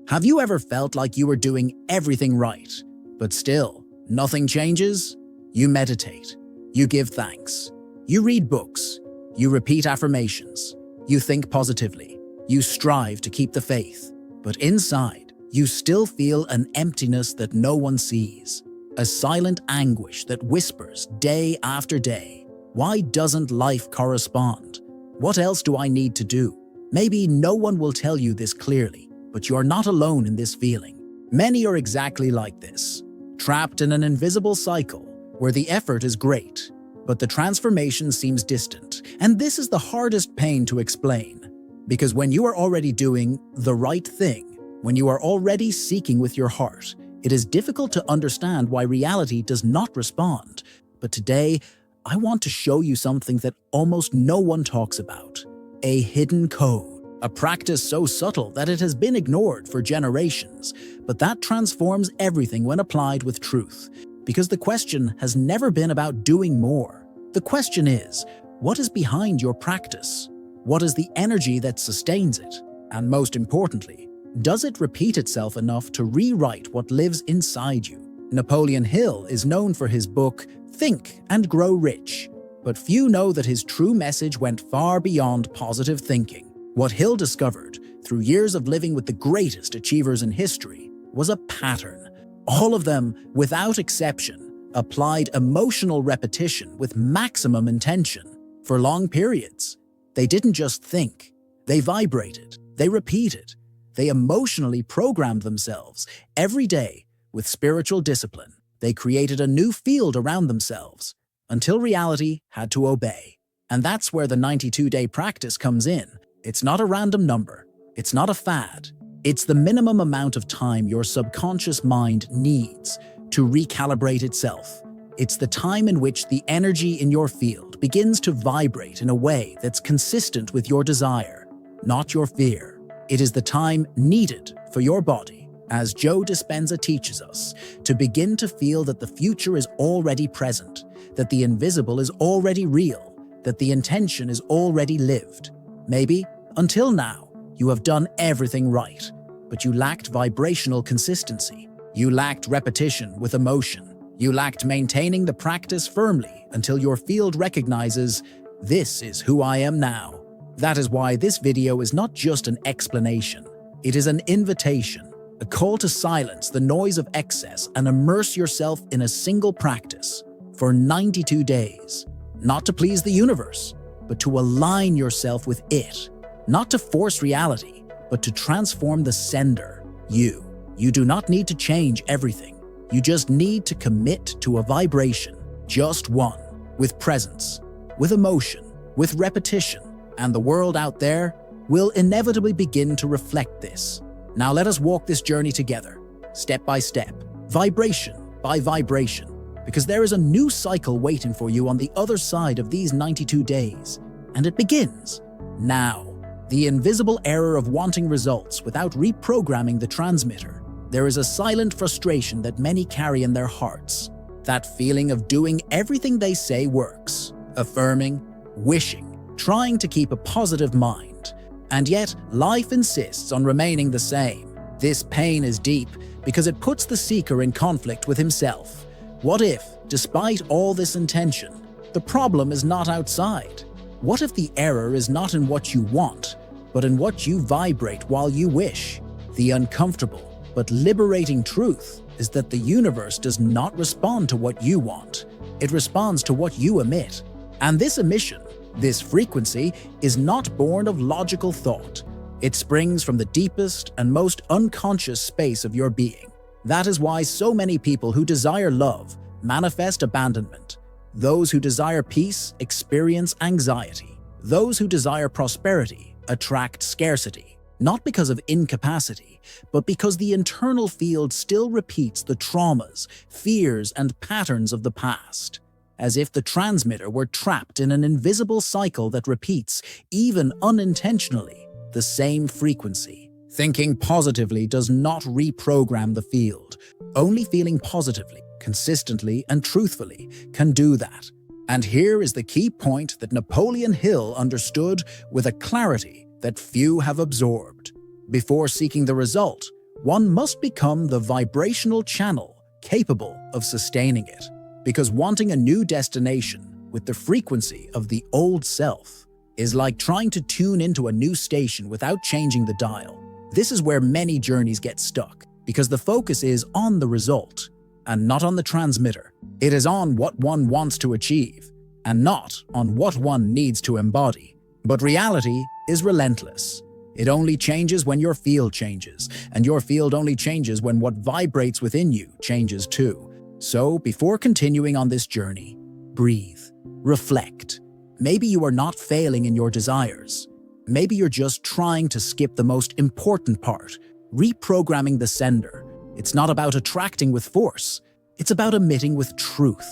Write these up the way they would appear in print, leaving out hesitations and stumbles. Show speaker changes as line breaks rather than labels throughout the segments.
Have you ever felt like you were doing everything right, but still, nothing changes? You meditate, you give thanks, you read books, you repeat affirmations, you think positively, you strive to keep the faith, but inside, you still feel an emptiness that no one sees, a silent anguish that whispers day after day. Why doesn't life correspond? What else do I need to do? Maybe no one will tell you this clearly, but you're not alone in this feeling. Many are exactly like this, trapped in an invisible cycle where the effort is great, but the transformation seems distant. And this is the hardest pain to explain, because when you are already doing the right thing, when you are already seeking with your heart, it is difficult to understand why reality does not respond. But today, I want to show you something that almost no one talks about: a hidden code. A practice so subtle that it has been ignored for generations, but that transforms everything when applied with truth. Because the question has never been about doing more. The question is, what is behind your practice? What is the energy that sustains it? And most importantly, does it repeat itself enough to rewrite what lives inside you? Napoleon Hill is known for his book, Think and Grow Rich, but few know that his true message went far beyond positive thinking. What Hill discovered, through years of living with the greatest achievers in history, was a pattern. All of them, without exception, applied emotional repetition with maximum intention for long periods. They didn't just think, they vibrated, they repeated, they emotionally programmed themselves every day with spiritual discipline. They created a new field around themselves until reality had to obey. And that's where the 92-day practice comes in. It's not a random number. It's not a fad. It's the minimum amount of time your subconscious mind needs to recalibrate itself. It's the time in which the energy in your field begins to vibrate in a way that's consistent with your desire, not your fear. It is the time needed for your body, as Joe Dispenza teaches us, to begin to feel that the future is already present, that the invisible is already real, that the intention is already lived. Maybe, until now, you have done everything right, but you lacked vibrational consistency. You lacked repetition with emotion. You lacked maintaining the practice firmly until your field recognizes, this is who I am now. That is why this video is not just an explanation. It is an invitation, a call to silence the noise of excess and immerse yourself in a single practice for 92 days. Not to please the universe, but to align yourself with it. Not to force reality, but to transform the sender, you. You do not need to change everything. You just need to commit to a vibration, just one, with presence, with emotion, with repetition, and the world out there will inevitably begin to reflect this. Now let us walk this journey together, step by step, vibration by vibration, because there is a new cycle waiting for you on the other side of these 92 days, and it begins now. The invisible error of wanting results without reprogramming the transmitter. There is a silent frustration that many carry in their hearts. That feeling of doing everything they say works, affirming, wishing, trying to keep a positive mind. And yet, life insists on remaining the same. This pain is deep because it puts the seeker in conflict with himself. What if, despite all this intention, the problem is not outside? What if the error is not in what you want, but in what you vibrate while you wish? The uncomfortable but liberating truth is that the universe does not respond to what you want. It responds to what you emit. And this emission, this frequency, is not born of logical thought. It springs from the deepest and most unconscious space of your being. That is why so many people who desire love manifest abandonment. Those who desire peace experience anxiety. Those who desire prosperity attract scarcity, not because of incapacity, but because the internal field still repeats the traumas, fears, and patterns of the past, as if the transmitter were trapped in an invisible cycle that repeats, even unintentionally, the same frequency. Thinking positively does not reprogram the field. Only feeling positively, consistently, and truthfully can do that. And here is the key point that Napoleon Hill understood with a clarity that few have absorbed. Before seeking the result, one must become the vibrational channel capable of sustaining it. Because wanting a new destination with the frequency of the old self is like trying to tune into a new station without changing the dial. This is where many journeys get stuck, because the focus is on the result and not on the transmitter. It is on what one wants to achieve and not on what one needs to embody. But reality is relentless. It only changes when your field changes, and your field only changes when what vibrates within you changes too. So, before continuing on this journey, breathe, reflect. Maybe you are not failing in your desires. Maybe you're just trying to skip the most important part, reprogramming the sender. It's not about attracting with force. It's about emitting with truth.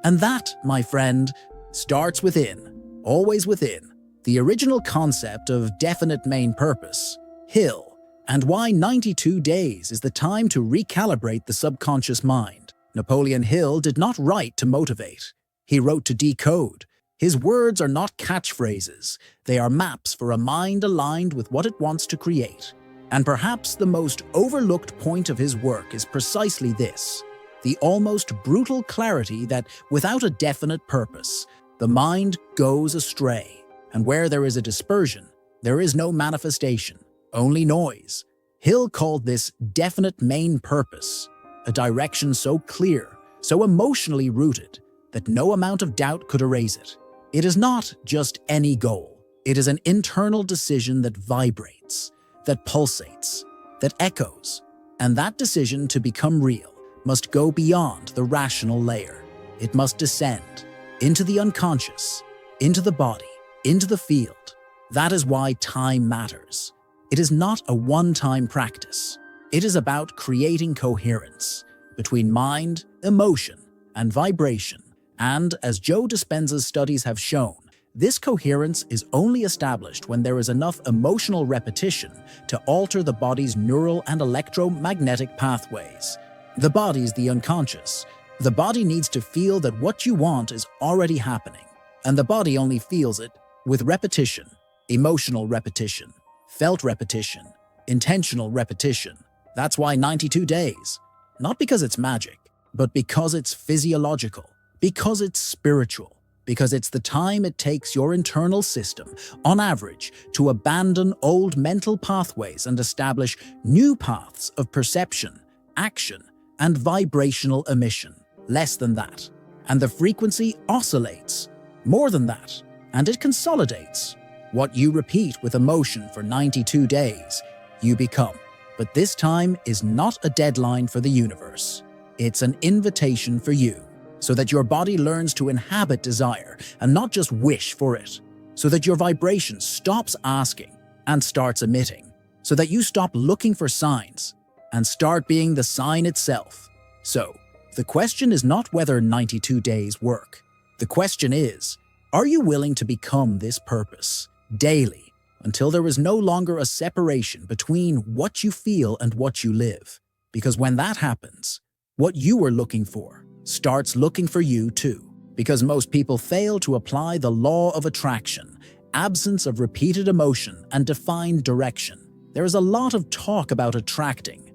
And that, my friend, starts within, always within. The original concept of definite main purpose, Hill, and why 92 days is the time to recalibrate the subconscious mind. Napoleon Hill did not write to motivate. He wrote to decode. His words are not catchphrases. They are maps for a mind aligned with what it wants to create. And perhaps the most overlooked point of his work is precisely this: the almost brutal clarity that without a definite purpose, the mind goes astray. And where there is a dispersion, there is no manifestation, only noise. Hill called this definite main purpose, a direction so clear, so emotionally rooted, that no amount of doubt could erase it. It is not just any goal. It is an internal decision that vibrates, that pulsates, that echoes. And that decision to become real must go beyond the rational layer. It must descend into the unconscious, into the body, into the field. That is why time matters. It is not a one-time practice. It is about creating coherence between mind, emotion, and vibration. And as Joe Dispenza's studies have shown, this coherence is only established when there is enough emotional repetition to alter the body's neural and electromagnetic pathways. The body's the unconscious. The body needs to feel that what you want is already happening, and the body only feels it with repetition, emotional repetition, felt repetition, intentional repetition. That's why 92 days. Not because it's magic, but because it's physiological, because it's spiritual, because it's the time it takes your internal system, on average, to abandon old mental pathways and establish new paths of perception, action, and vibrational emission. Less than that. And the frequency oscillates. More than that. And it consolidates. What you repeat with emotion for 92 days, you become. But this time is not a deadline for the universe. It's an invitation for you, so that your body learns to inhabit desire and not just wish for it, so that your vibration stops asking and starts emitting, so that you stop looking for signs and start being the sign itself. So, the question is not whether 92 days work. The question is, are you willing to become this purpose daily until there is no longer a separation between what you feel and what you live? Because when that happens, what you were looking for starts looking for you too. Because most people fail to apply the law of attraction, absence of repeated emotion, and defined direction. There is a lot of talk about attracting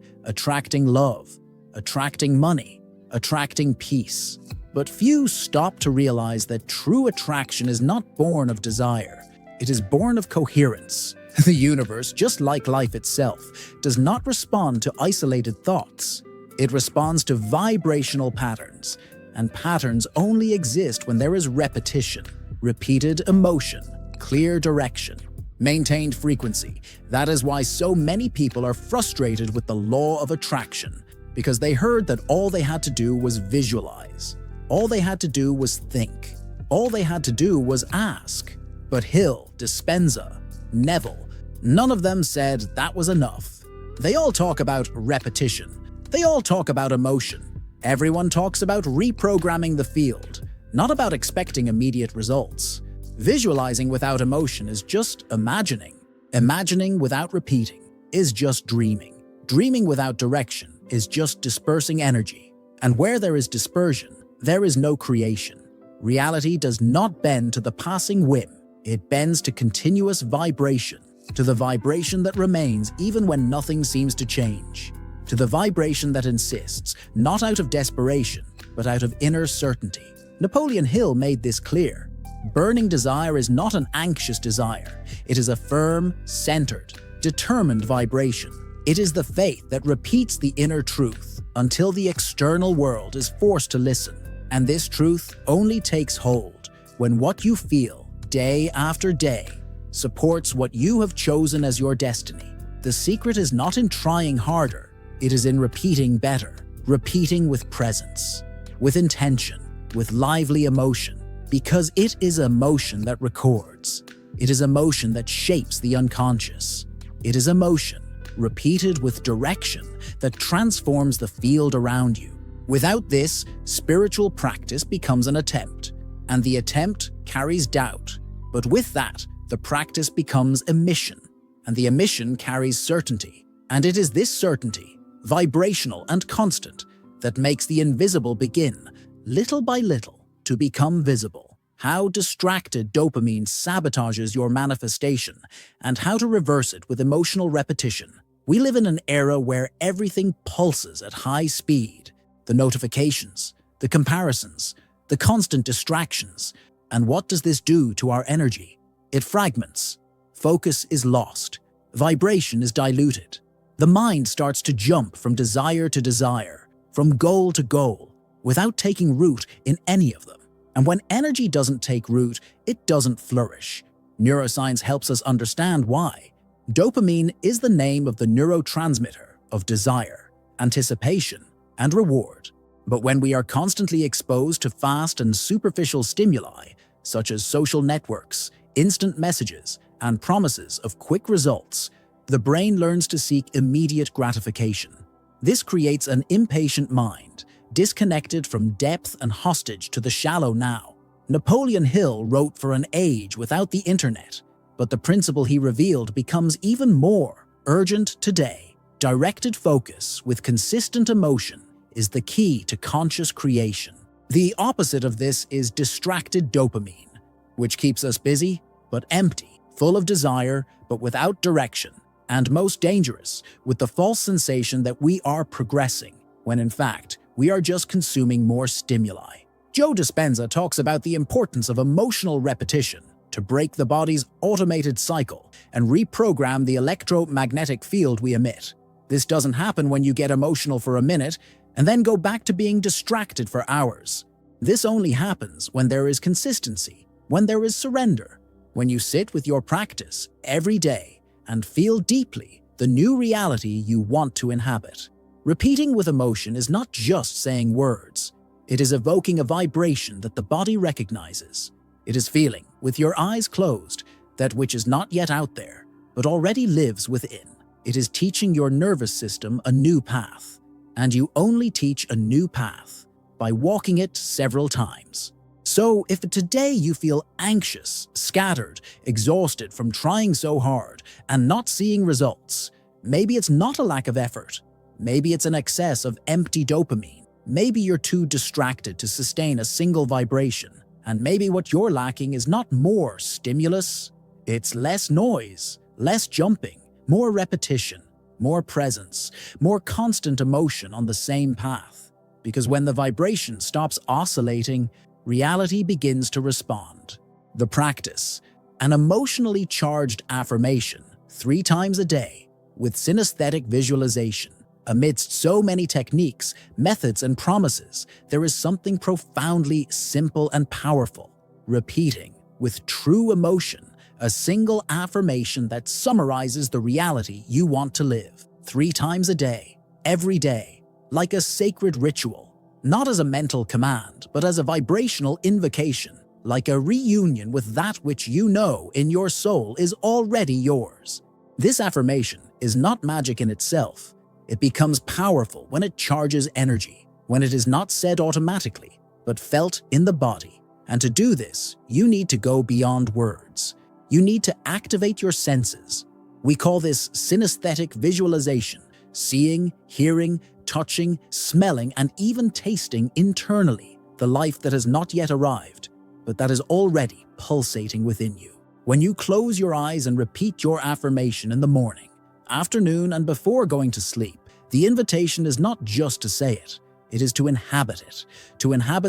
love, attracting money, attracting peace. But few stop to realize that true attraction is not born of desire. It is born of coherence. The universe, just like life itself, does not respond to isolated thoughts. It responds to vibrational patterns, and patterns only exist when there is repetition, repeated emotion, clear direction, maintained frequency. That is why so many people are frustrated with the law of attraction, because they heard that all they had to do was visualize. All they had to do was think. All they had to do was ask. But Hill, Dispenza, Neville, none of them said that was enough. They all talk about repetition. They all talk about emotion. Everyone talks about reprogramming the field, not about expecting immediate results. Visualizing without emotion is just imagining. Imagining without repeating is just dreaming. Dreaming without direction is just dispersing energy. And where there is dispersion, there is no creation. Reality does not bend to the passing whim. It bends to continuous vibration. to the vibration that remains even when nothing seems to change, to the vibration that insists, not out of desperation, but out of inner certainty. Napoleon Hill made this clear. Burning desire is not an anxious desire. It is a firm, centered, determined vibration. It is the faith that repeats the inner truth until the external world is forced to listen. And this truth only takes hold when what you feel, day after day, supports what you have chosen as your destiny. The secret is not in trying harder, it is in repeating better, repeating with presence, with intention, with lively emotion, because it is emotion that records. It is emotion that shapes the unconscious. It is emotion, repeated with direction, that transforms the field around you. Without this, spiritual practice becomes an attempt, and the attempt carries doubt. But with that, the practice becomes a mission, and the mission carries certainty. And it is this certainty, vibrational and constant, that makes the invisible begin, little by little, to become visible. How distracted dopamine sabotages your manifestation, and how to reverse it with emotional repetition. We live in an era where everything pulses at high speed. The notifications, the comparisons, the constant distractions. And what does this do to our energy? It fragments. Focus is lost. Vibration is diluted. The mind starts to jump from desire to desire, from goal to goal, without taking root in any of them. And when energy doesn't take root, it doesn't flourish. Neuroscience helps us understand why. Dopamine is the name of the neurotransmitter of desire, anticipation, and reward. But when we are constantly exposed to fast and superficial stimuli, such as social networks, instant messages, and promises of quick results, the brain learns to seek immediate gratification. This creates an impatient mind, disconnected from depth and hostage to the shallow now. Napoleon Hill wrote for an age without the internet, but the principle he revealed becomes even more urgent today. Directed focus with consistent emotion is the key to conscious creation. The opposite of this is distracted dopamine, which keeps us busy but empty, full of desire but without direction, and most dangerous, with the false sensation that we are progressing, when in fact, we are just consuming more stimuli. Joe Dispenza talks about the importance of emotional repetition to break the body's automated cycle and reprogram the electromagnetic field we emit. This doesn't happen when you get emotional for a minute and then go back to being distracted for hours. This only happens when there is consistency, when there is surrender, when you sit with your practice every day and feel deeply the new reality you want to inhabit. Repeating with emotion is not just saying words. It is evoking a vibration that the body recognizes. It is feeling, with your eyes closed, that which is not yet out there, but already lives within. It is teaching your nervous system a new path. And you only teach a new path by walking it several times. So if today you feel anxious, scattered, exhausted from trying so hard and not seeing results, maybe it's not a lack of effort. Maybe it's an excess of empty dopamine. Maybe you're too distracted to sustain a single vibration. And maybe what you're lacking is not more stimulus, it's less noise, less jumping, more repetition, more presence, more constant emotion on the same path. Because when the vibration stops oscillating, reality begins to respond. The practice, an emotionally charged affirmation 3 times a day with synesthetic visualization. Amidst so many techniques, methods, and promises, there is something profoundly simple and powerful. Repeating, with true emotion, a single affirmation that summarizes the reality you want to live. 3 times a day, every day, like a sacred ritual. Not as a mental command, but as a vibrational invocation, like a reunion with that which you know in your soul is already yours. This affirmation is not magic in itself. It becomes powerful when it charges energy, when it is not said automatically, but felt in the body. And to do this, you need to go beyond words. You need to activate your senses. We call this synesthetic visualization, seeing, hearing, touching, smelling, and even tasting internally the life that has not yet arrived, but that is already pulsating within you. When you close your eyes and repeat your affirmation in the morning, afternoon, and before going to sleep, the invitation is not just to say it. It is to inhabit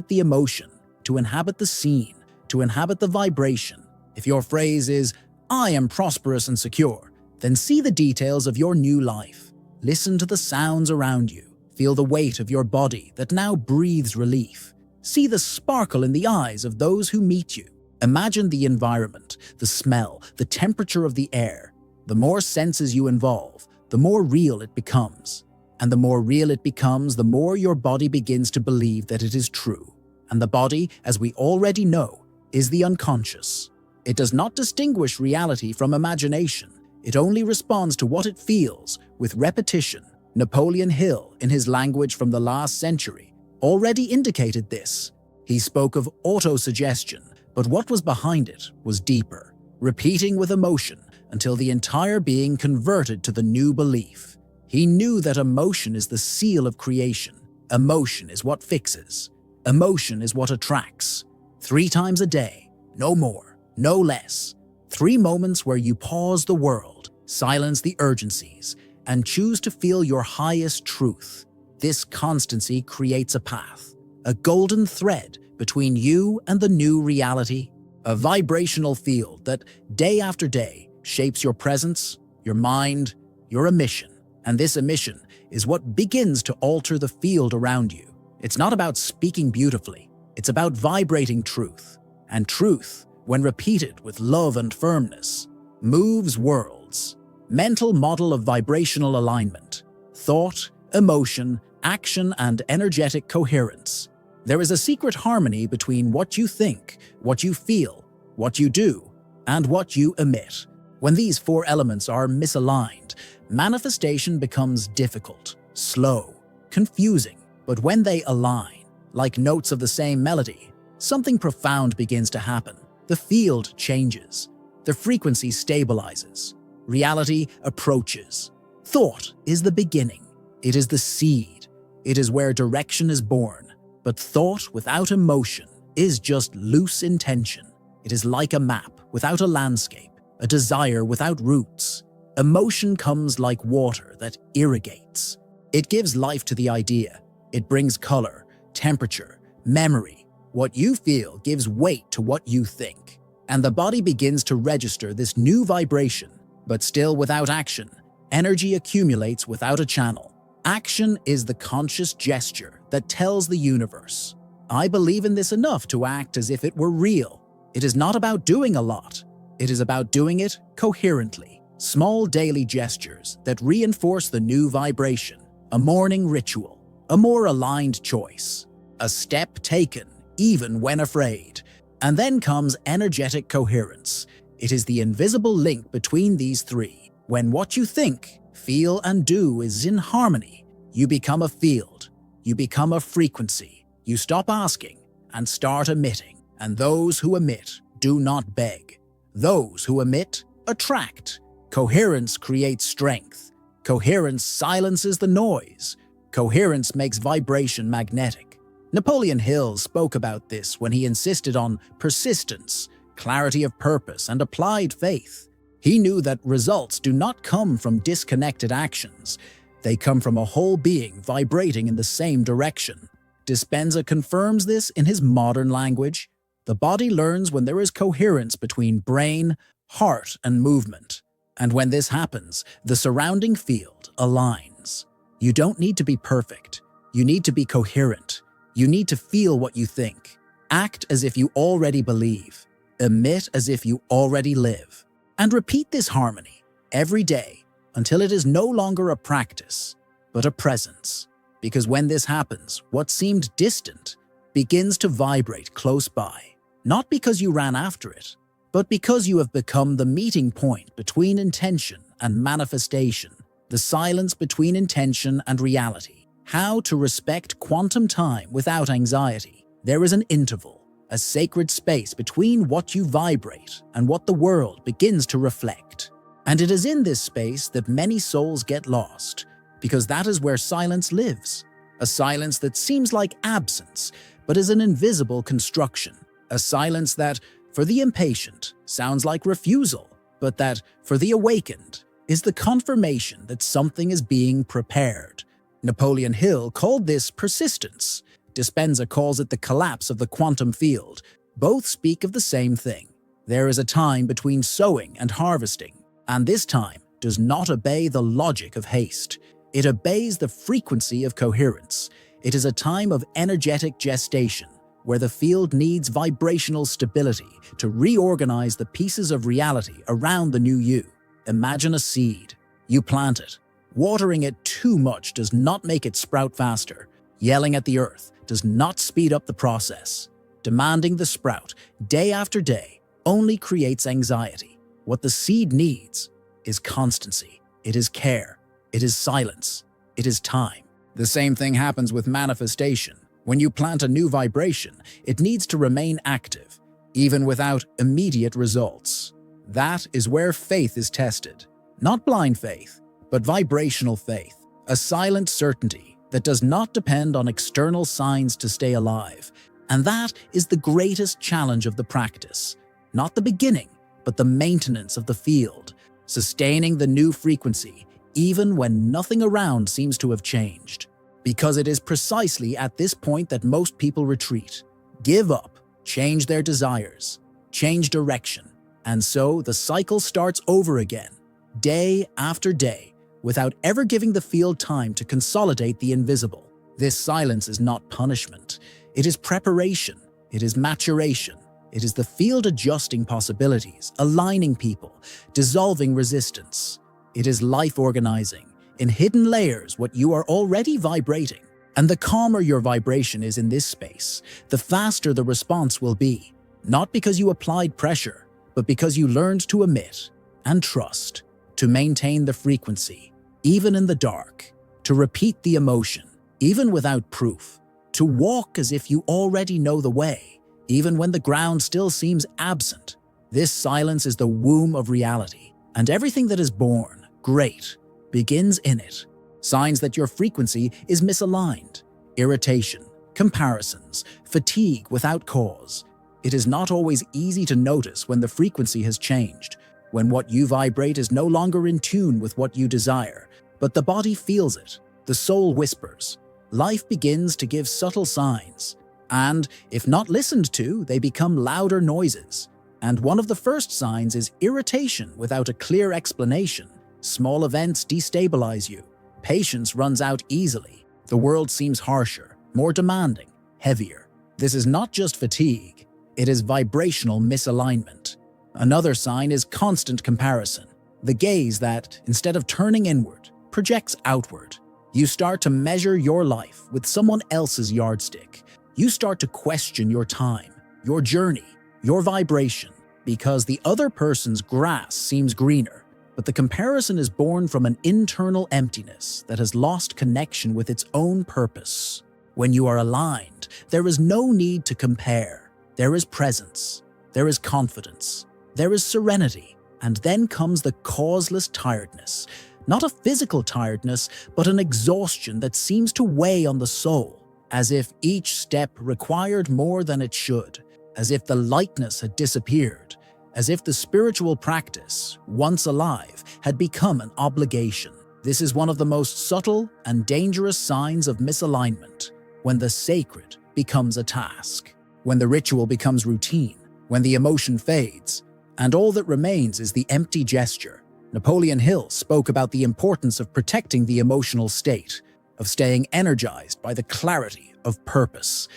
the emotion, to inhabit the scene, to inhabit the vibration. If your phrase is, "I am prosperous and secure," then see the details of your new life. Listen to the sounds around you. Feel the weight of your body that now breathes relief. See the sparkle in the eyes of those who meet you. Imagine the environment, the smell, the temperature of the air. The more senses you involve, the more real it becomes. And the more real it becomes, the more your body begins to believe that it is true. And the body, as we already know, is the unconscious. It does not distinguish reality from imagination. It only responds to what it feels with repetition. Napoleon Hill, in his language from the last century, already indicated this. He spoke of autosuggestion, but what was behind it was deeper, repeating with emotion until the entire being converted to the new belief. He knew that emotion is the seal of creation. Emotion is what fixes. Emotion is what attracts. 3 times a day, no more, no less. 3 moments where you pause the world, silence the urgencies, and choose to feel your highest truth. This constancy creates a path, a golden thread between you and the new reality, a vibrational field that, day after day, shapes your presence, your mind, your emission. And this emission is what begins to alter the field around you. It's not about speaking beautifully, it's about vibrating truth. And truth, when repeated with love and firmness, moves worlds. Mental model of vibrational alignment, thought, emotion, action, and energetic coherence. There is a secret harmony between what you think, what you feel, what you do, and what you emit. When these 4 elements are misaligned, manifestation becomes difficult, slow, confusing. But when they align, like notes of the same melody, something profound begins to happen. The field changes. The frequency stabilizes. Reality approaches. Thought is the beginning. It is the seed. It is where direction is born. But thought without emotion is just loose intention. It is like a map without a landscape, a desire without roots. Emotion comes like water that irrigates. It gives life to the idea. It brings color, temperature, memory. What you feel gives weight to what you think. And the body begins to register this new vibration. But still without action, energy accumulates without a channel. Action is the conscious gesture that tells the universe, "I believe in this enough to act as if it were real." It is not about doing a lot. It is about doing it coherently. Small daily gestures that reinforce the new vibration. A morning ritual. A more aligned choice. A step taken, even when afraid. And then comes energetic coherence. It is the invisible link between these 3. When what you think, feel, and do is in harmony, you become a field. You become a frequency. You stop asking and start emitting. And those who emit do not beg. Those who emit attract. Coherence creates strength. Coherence silences the noise. Coherence makes vibration magnetic. Napoleon Hill spoke about this when he insisted on persistence, clarity of purpose, and applied faith. He knew that results do not come from disconnected actions. They come from a whole being vibrating in the same direction. Dispenza confirms this in his modern language. The body learns when there is coherence between brain, heart, and movement. And when this happens, the surrounding field aligns. You don't need to be perfect. You need to be coherent. You need to feel what you think. Act as if you already believe. Emit as if you already live. And repeat this harmony every day until it is no longer a practice, but a presence. Because when this happens, what seemed distant begins to vibrate close by. Not because you ran after it, but because you have become the meeting point between intention and manifestation, the silence between intention and reality. How to respect quantum time without anxiety. There is an interval, a sacred space between what you vibrate and what the world begins to reflect. And it is in this space that many souls get lost, because that is where silence lives. A silence that seems like absence, but is an invisible construction. A silence that, for the impatient sounds like refusal, but that, for the awakened, is the confirmation that something is being prepared. Napoleon Hill called this persistence. Dispenza calls it the collapse of the quantum field. Both speak of the same thing. There is a time between sowing and harvesting, and this time does not obey the logic of haste. It obeys the frequency of coherence. It is a time of energetic gestation, where the field needs vibrational stability to reorganize the pieces of reality around the new you. Imagine a seed. You plant it. Watering it too much does not make it sprout faster. Yelling at the earth does not speed up the process. Demanding the sprout day after day only creates anxiety. What the seed needs is constancy. It is care. It is silence. It is time. The same thing happens with manifestation. When you plant a new vibration, it needs to remain active, even without immediate results. That is where faith is tested. Not blind faith, but vibrational faith. A silent certainty that does not depend on external signs to stay alive. And that is the greatest challenge of the practice. Not the beginning, but the maintenance of the field. Sustaining the new frequency, even when nothing around seems to have changed. Because it is precisely at this point that most people retreat, give up, change their desires, change direction, and so the cycle starts over again, day after day, without ever giving the field time to consolidate the invisible. This silence is not punishment. It is preparation. It is maturation. It is the field adjusting possibilities, aligning people, dissolving resistance. It is life organizing, in hidden layers, what you are already vibrating. And the calmer your vibration is in this space, the faster the response will be. Not because you applied pressure, but because you learned to emit and trust, to maintain the frequency, even in the dark, to repeat the emotion, even without proof, to walk as if you already know the way, even when the ground still seems absent. This silence is the womb of reality, and everything that is born, great, begins in it. Signs that your frequency is misaligned, irritation, comparisons, fatigue without cause. It is not always easy to notice when the frequency has changed, when what you vibrate is no longer in tune with what you desire, but the body feels it, the soul whispers. Life begins to give subtle signs, and if not listened to, they become louder noises. And one of the first signs is irritation without a clear explanation. Small events destabilize you. Patience runs out easily. The world seems harsher, more demanding, heavier. This is not just fatigue, it is vibrational misalignment. Another sign is constant comparison. The gaze that, instead of turning inward, projects outward. You start to measure your life with someone else's yardstick. You start to question your time, your journey, your vibration, because the other person's grass seems greener. But the comparison is born from an internal emptiness that has lost connection with its own purpose. When you are aligned, there is no need to compare. There is presence, there is confidence, there is serenity, and then comes the causeless tiredness. Not a physical tiredness, but an exhaustion that seems to weigh on the soul, as if each step required more than it should, as if the lightness had disappeared, as if the spiritual practice, once alive, had become an obligation. This is one of the most subtle and dangerous signs of misalignment, when the sacred becomes a task, when the ritual becomes routine, when the emotion fades, and all that remains is the empty gesture. Napoleon Hill spoke about the importance of protecting the emotional state, of staying energized by the clarity of purpose.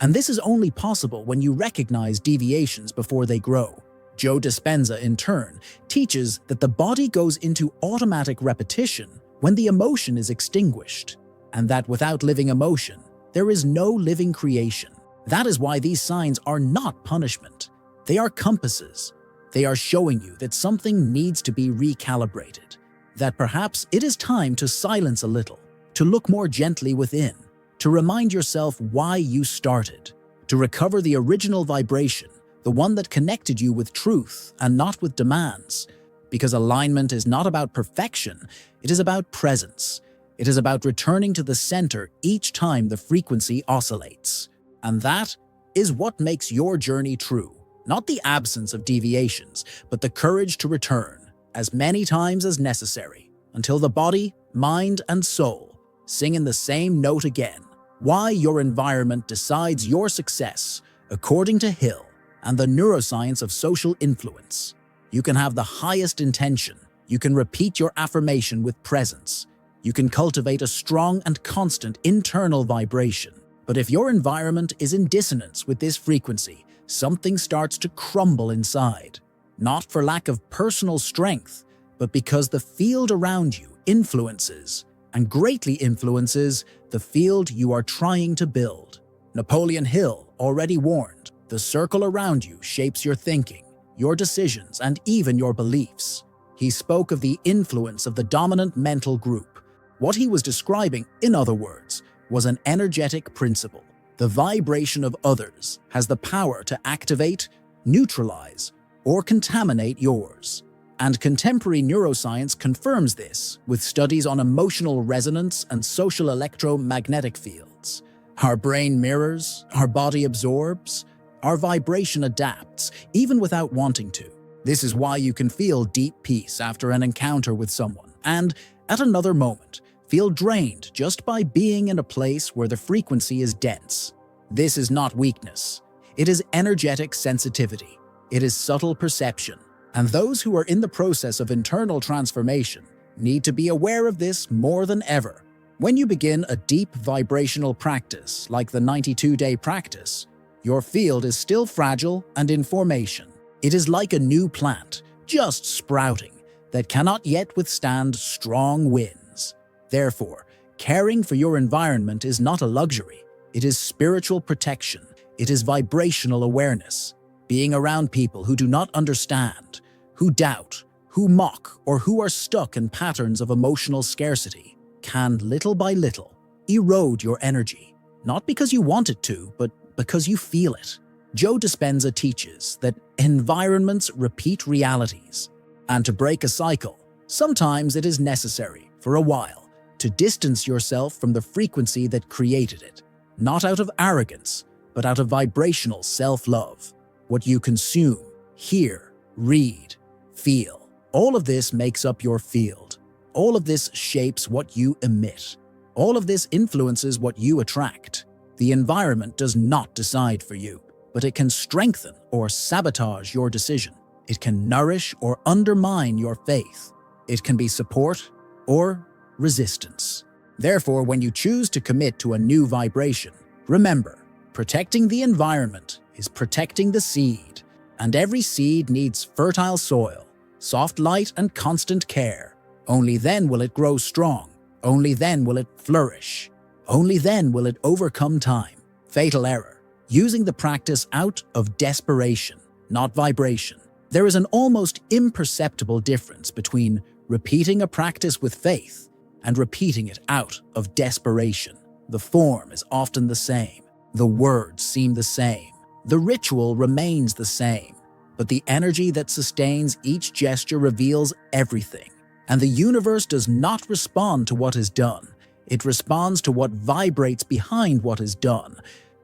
And this is only possible when you recognize deviations before they grow. Joe Dispenza, in turn, teaches that the body goes into automatic repetition when the emotion is extinguished, and that without living emotion, there is no living creation. That is why these signs are not punishment. They are compasses. They are showing you that something needs to be recalibrated, that perhaps it is time to silence a little, to look more gently within, to remind yourself why you started, to recover the original vibration, the one that connected you with truth and not with demands. Because alignment is not about perfection, it is about presence. It is about returning to the center each time the frequency oscillates. And that is what makes your journey true. Not the absence of deviations, but the courage to return as many times as necessary until the body, mind, and soul sing in the same note again. Why your environment decides your success, according to Hill and the neuroscience of social influence. You can have the highest intention. You can repeat your affirmation with presence. You can cultivate a strong and constant internal vibration. But if your environment is in dissonance with this frequency, something starts to crumble inside. Not for lack of personal strength, but because the field around you influences, and greatly influences, the field you are trying to build. Napoleon Hill already warned, the circle around you shapes your thinking, your decisions, and even your beliefs. He spoke of the influence of the dominant mental group. What he was describing, in other words, was an energetic principle. The vibration of others has the power to activate, neutralize, or contaminate yours. And contemporary neuroscience confirms this with studies on emotional resonance and social electromagnetic fields. Our brain mirrors, our body absorbs, our vibration adapts, even without wanting to. This is why you can feel deep peace after an encounter with someone, and at another moment, feel drained just by being in a place where the frequency is dense. This is not weakness. It is energetic sensitivity. It is subtle perception. And those who are in the process of internal transformation need to be aware of this more than ever. When you begin a deep vibrational practice like the 92-day practice, your field is still fragile and in formation. It is like a new plant, just sprouting, that cannot yet withstand strong winds. Therefore, caring for your environment is not a luxury. It is spiritual protection. It is vibrational awareness. Being around people who do not understand, who doubt, who mock, or who are stuck in patterns of emotional scarcity can, little by little, erode your energy. Not because you want it to, but because you feel it. Joe Dispenza teaches that environments repeat realities, and to break a cycle, sometimes it is necessary, for a while, to distance yourself from the frequency that created it, not out of arrogance, but out of vibrational self-love. What you consume, hear, read, feel, all of this makes up your field. All of this shapes what you emit. All of this influences what you attract. The environment does not decide for you, but it can strengthen or sabotage your decision. It can nourish or undermine your faith. It can be support or resistance. Therefore, when you choose to commit to a new vibration, remember, protecting the environment is protecting the seed, and every seed needs fertile soil, soft light, and constant care. Only then will it grow strong. Only then will it flourish. Only then will it overcome time. Fatal error. Using the practice out of desperation, not vibration. There is an almost imperceptible difference between repeating a practice with faith and repeating it out of desperation. The form is often the same. The words seem the same. The ritual remains the same. But the energy that sustains each gesture reveals everything. And the universe does not respond to what is done. It responds to what vibrates behind what is done.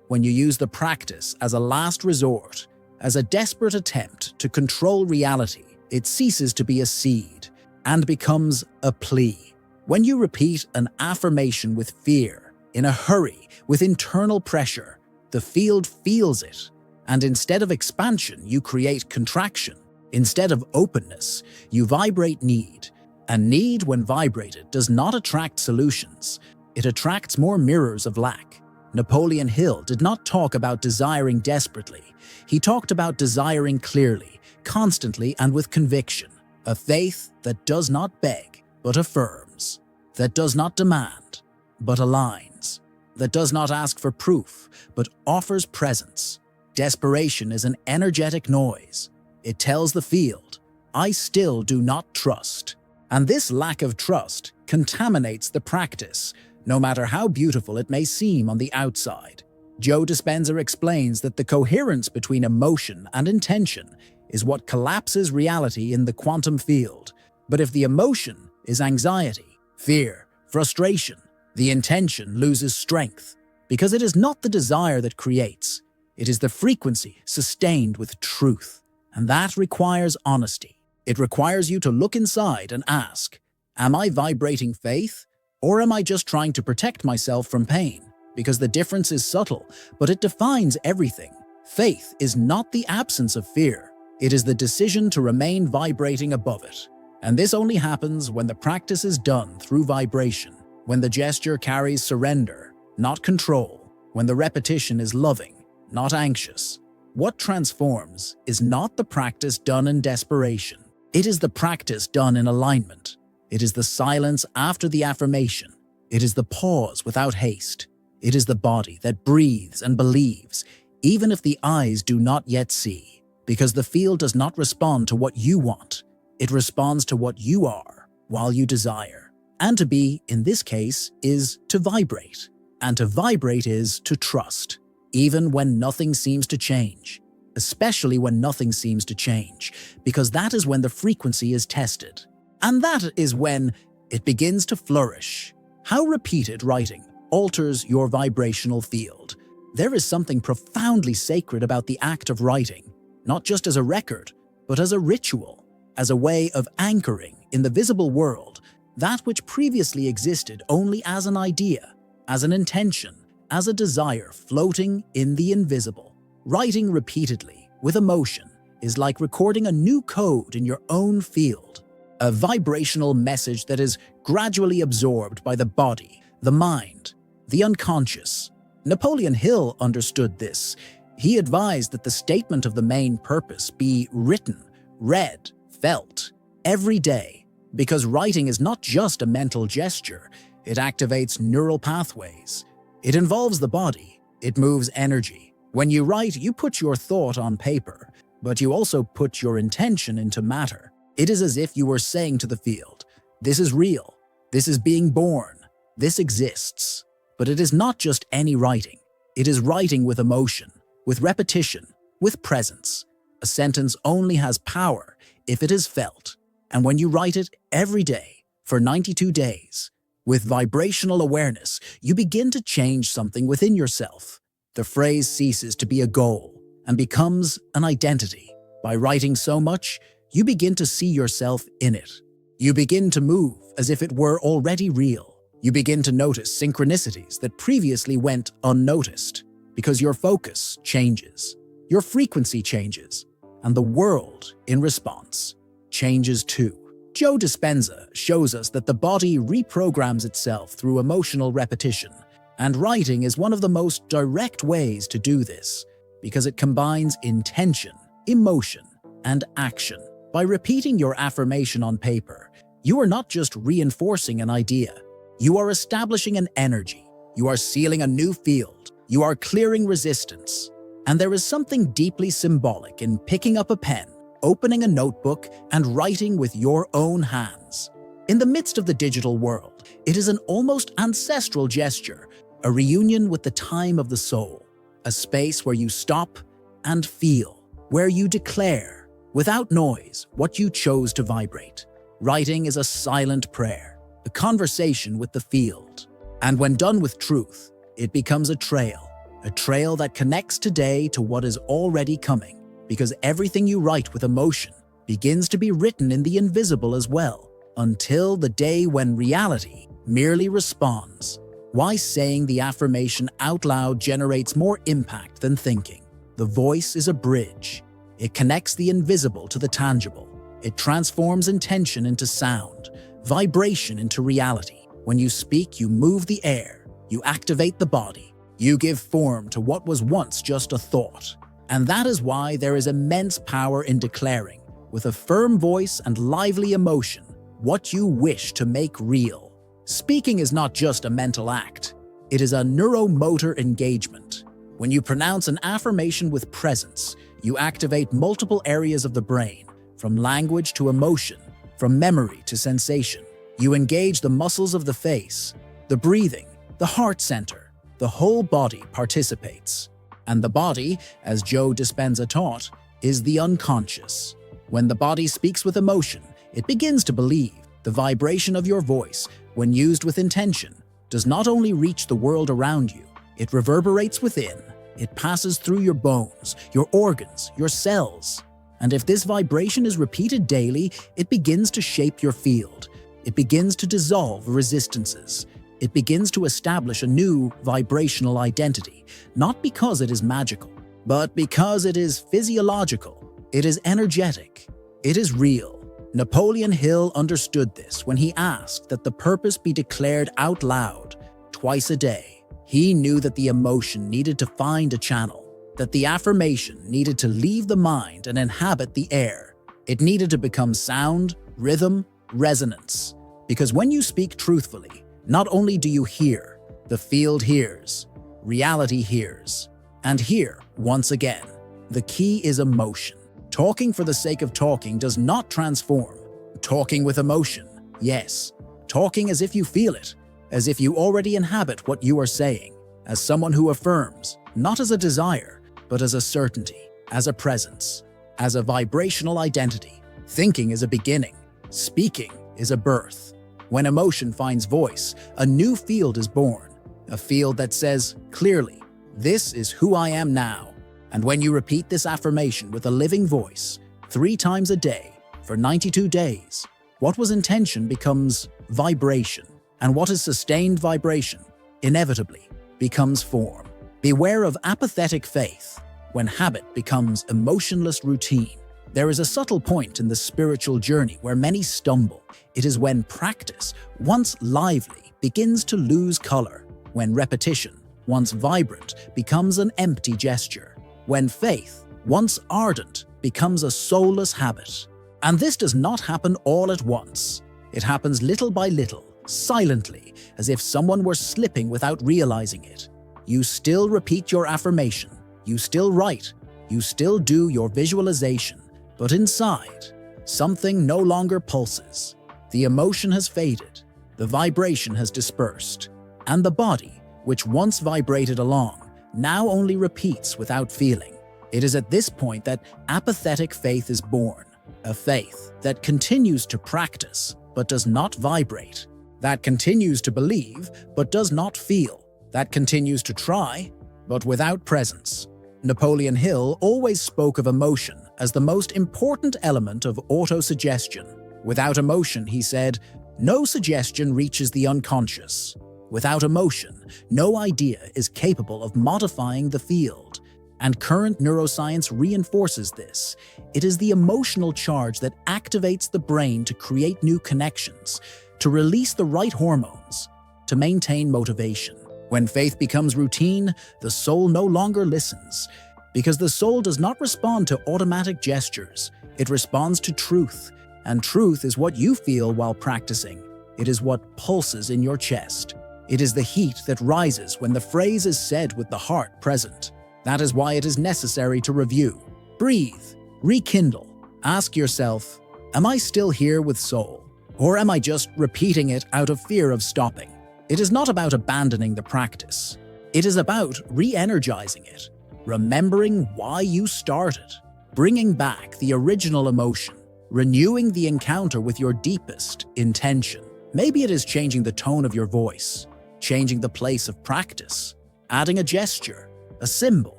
When you use the practice as a last resort, as a desperate attempt to control reality, it ceases to be a seed and becomes a plea. When you repeat an affirmation with fear, in a hurry, with internal pressure, the field feels it. And instead of expansion, you create contraction. Instead of openness, you vibrate need. And need, when vibrated, does not attract solutions. It attracts more mirrors of lack. Napoleon Hill did not talk about desiring desperately. He talked about desiring clearly, constantly, and with conviction. A faith that does not beg, but affirms. That does not demand, but aligns. That does not ask for proof, but offers presence. Desperation is an energetic noise. It tells the field, I still do not trust. And this lack of trust contaminates the practice, no matter how beautiful it may seem on the outside. Joe Dispenza explains that the coherence between emotion and intention is what collapses reality in the quantum field. But if the emotion is anxiety, fear, frustration, the intention loses strength, because it is not the desire that creates, It is the frequency sustained with truth, and that requires honesty. It requires you to look inside and ask, am I vibrating faith, or am I just trying to protect myself from pain? Because the difference is subtle, but it defines everything. Faith is not the absence of fear. It is the decision to remain vibrating above it. And this only happens when the practice is done through vibration, when the gesture carries surrender, not control, when the repetition is loving, not anxious. What transforms is not the practice done in desperation. It is the practice done in alignment. It is the silence after the affirmation. It is the pause without haste. It is the body that breathes and believes, even if the eyes do not yet see, because the field does not respond to what you want. It responds to what you are while you desire. And to be, in this case, is to vibrate. And to vibrate is to trust, even when nothing seems to change. Especially when nothing seems to change, because that is when the frequency is tested. And that is when it begins to flourish. How repeated writing alters your vibrational field. There is something profoundly sacred about the act of writing, not just as a record, but as a ritual, as a way of anchoring in the visible world that which previously existed only as an idea, as an intention, as a desire floating in the invisible. Writing repeatedly, with emotion, is like recording a new code in your own field, a vibrational message that is gradually absorbed by the body, the mind, the unconscious. Napoleon Hill understood this. He advised that the statement of the main purpose be written, read, felt, every day, because writing is not just a mental gesture. It activates neural pathways. It involves the body. It moves energy. When you write, you put your thought on paper, but you also put your intention into matter. It is as if you were saying to the field, this is real, this is being born, this exists. But it is not just any writing. It is writing with emotion, with repetition, with presence. A sentence only has power if it is felt. And when you write it every day for 92 days, with vibrational awareness, you begin to change something within yourself. The phrase ceases to be a goal and becomes an identity. By writing so much, you begin to see yourself in it. You begin to move as if it were already real. You begin to notice synchronicities that previously went unnoticed because your focus changes, your frequency changes, and the world, in response, changes too. Joe Dispenza shows us that the body reprograms itself through emotional repetition. And writing is one of the most direct ways to do this, because it combines intention, emotion, and action. By repeating your affirmation on paper, you are not just reinforcing an idea. You are establishing an energy. You are sealing a new field. You are clearing resistance. And there is something deeply symbolic in picking up a pen, opening a notebook, and writing with your own hands. In the midst of the digital world, it is an almost ancestral gesture, a reunion with the time of the soul, a space where you stop and feel, where you declare, without noise, what you chose to vibrate. Writing is a silent prayer, a conversation with the field. And when done with truth, it becomes a trail that connects today to what is already coming, because everything you write with emotion begins to be written in the invisible as well, until the day when reality merely responds. Why saying the affirmation out loud generates more impact than thinking? The voice is a bridge. It connects the invisible to the tangible. It transforms intention into sound, vibration into reality. When you speak, you move the air, you activate the body, you give form to what was once just a thought. And that is why there is immense power in declaring, with a firm voice and lively emotion, what you wish to make real. Speaking is not just a mental act. It is a neuromotor engagement. When you pronounce an affirmation with presence, you activate multiple areas of the brain, from language to emotion, from memory to sensation. You engage the muscles of the face, the breathing, the heart center. The whole body participates. And the body, as Joe Dispenza taught, is the unconscious. When the body speaks with emotion, it begins to believe. The vibration of your voice, when used with intention, does not only reach the world around you, it reverberates within. It passes through your bones, your organs, your cells. And if this vibration is repeated daily, it begins to shape your field. It begins to dissolve resistances. It begins to establish a new vibrational identity, not because it is magical, but because it is physiological. It is energetic. It is real. Napoleon Hill understood this when he asked that the purpose be declared out loud twice a day. He knew that the emotion needed to find a channel, that the affirmation needed to leave the mind and inhabit the air. It needed to become sound, rhythm, resonance. Because when you speak truthfully, not only do you hear, the field hears, reality hears. And here, once again, the key is emotion. Talking for the sake of talking does not transform. Talking with emotion, yes. Talking as if you feel it, as if you already inhabit what you are saying, as someone who affirms, not as a desire, but as a certainty, as a presence, as a vibrational identity. Thinking is a beginning. Speaking is a birth. When emotion finds voice, a new field is born, a field that says clearly, "This is who I am now." And when you repeat this affirmation with a living voice 3 times a day for 92 days, what was intention becomes vibration, and what is sustained vibration inevitably becomes form. Beware of apathetic faith when habit becomes emotionless routine. There is a subtle point in the spiritual journey where many stumble. It is when practice, once lively, begins to lose color, when repetition, once vibrant, becomes an empty gesture, when faith, once ardent, becomes a soulless habit. And this does not happen all at once. It happens little by little, silently, as if someone were slipping without realizing it. You still repeat your affirmation, you still write, you still do your visualization, but inside, something no longer pulses. The emotion has faded, the vibration has dispersed, and the body, which once vibrated along, now only repeats without feeling. It is at this point that apathetic faith is born, a faith that continues to practice but does not vibrate, that continues to believe but does not feel, that continues to try but without presence. Napoleon Hill always spoke of emotion as the most important element of autosuggestion. Without emotion, he said, no suggestion reaches the unconscious. Without emotion, no idea is capable of modifying the field. And current neuroscience reinforces this. It is the emotional charge that activates the brain to create new connections, to release the right hormones, to maintain motivation. When faith becomes routine, the soul no longer listens, because the soul does not respond to automatic gestures. It responds to truth, and truth is what you feel while practicing. It is what pulses in your chest. It is the heat that rises when the phrase is said with the heart present. That is why it is necessary to review, breathe, rekindle. Ask yourself, am I still here with soul? Or am I just repeating it out of fear of stopping? It is not about abandoning the practice. It is about re-energizing it, remembering why you started, bringing back the original emotion, renewing the encounter with your deepest intention. Maybe it is changing the tone of your voice, changing the place of practice, adding a gesture, a symbol,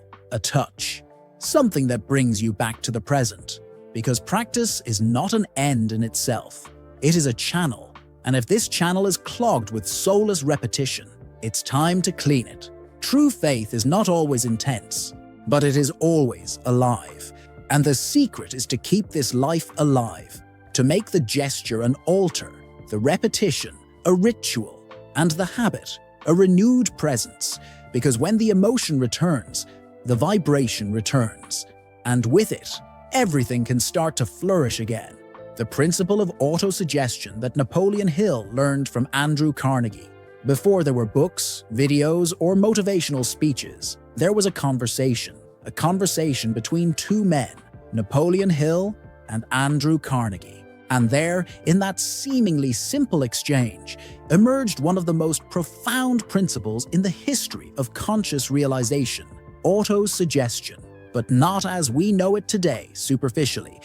a touch, something that brings you back to the present. Because practice is not an end in itself. It is a channel. And if this channel is clogged with soulless repetition, it's time to clean it. True faith is not always intense, but it is always alive. And the secret is to keep this life alive, to make the gesture an altar, the repetition a ritual, and the habit a renewed presence. Because when the emotion returns, the vibration returns. And with it, everything can start to flourish again. The principle of autosuggestion that Napoleon Hill learned from Andrew Carnegie. Before there were books, videos, or motivational speeches, there was a conversation between 2 men, Napoleon Hill and Andrew Carnegie. And there, in that seemingly simple exchange, emerged one of the most profound principles in the history of conscious realization, autosuggestion. But not as we know it today, superficially,